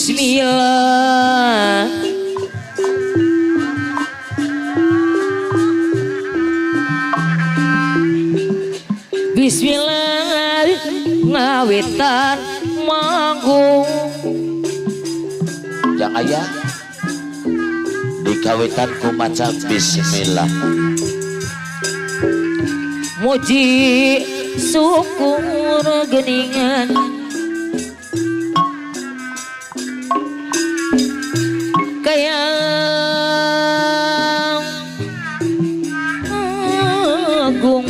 Bismillah. Bismillah ngawitan manggung. Yang ayah dikawitan ku maca bismillah. Muji syukur geningan kayang agung.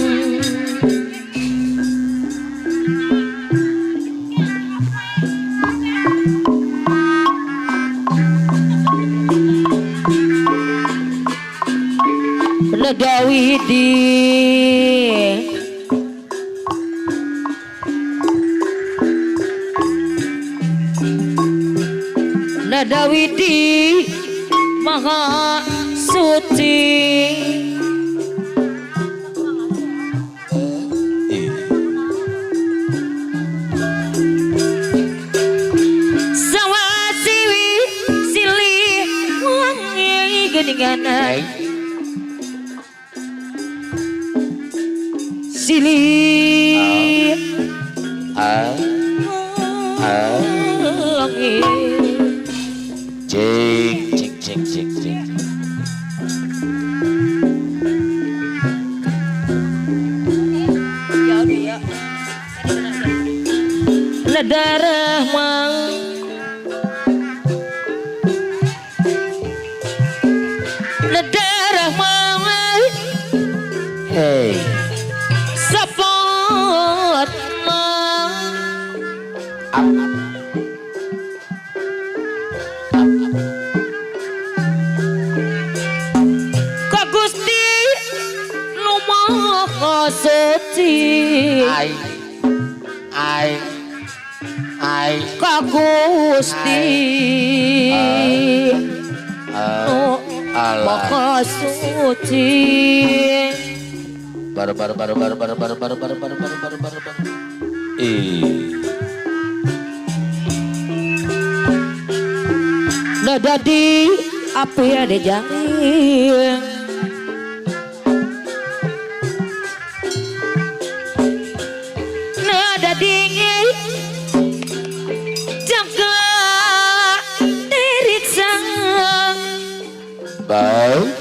Nadawidi Nadawidi Maha Suci Sawasiwi silih wangi geningan silih wangi Cing cing cing cing cing. Darah mang darah mang Hey sapot mang ka Gusti nu Maha Suci ai ka Gusti nu Maha Suci. bar Nah dadi apa ya deh jangan nah dadi jaga diriksa baik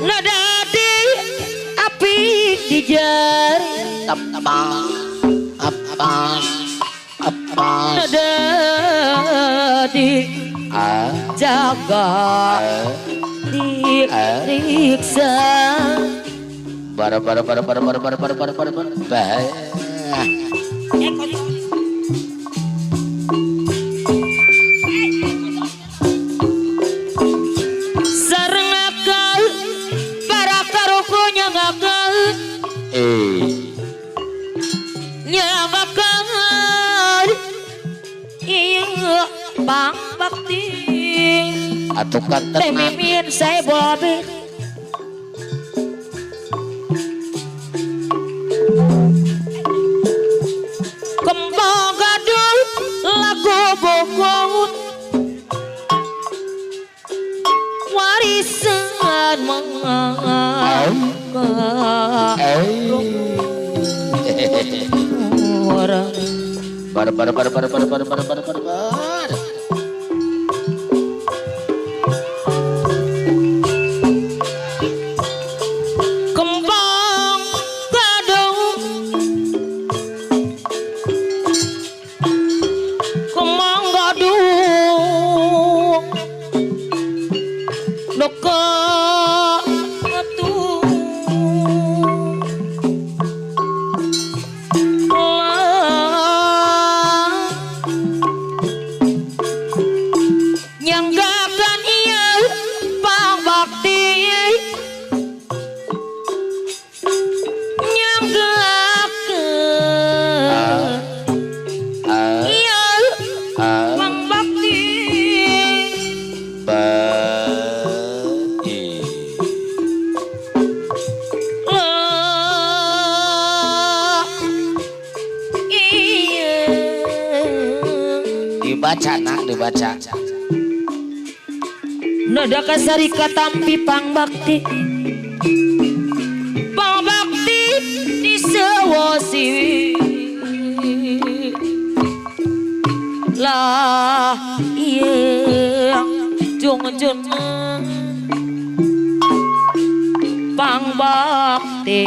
nah dadi api dijari apa dadi jaga diriksa bar sareng akal para karukunya ngakal nyamakan iya bang bakti atukan teh tenang mimin saya bobi kembang gadul lagu bokot warisan mengangkat orang bar kembang gadung kembang gadung dekat atuh nyanggakan iya pang bakti nyanggakan iya pang bakti baik dibaca nak dibaca. Nada kasari katampi pangbakti di sewasi lah iya jung pangbakti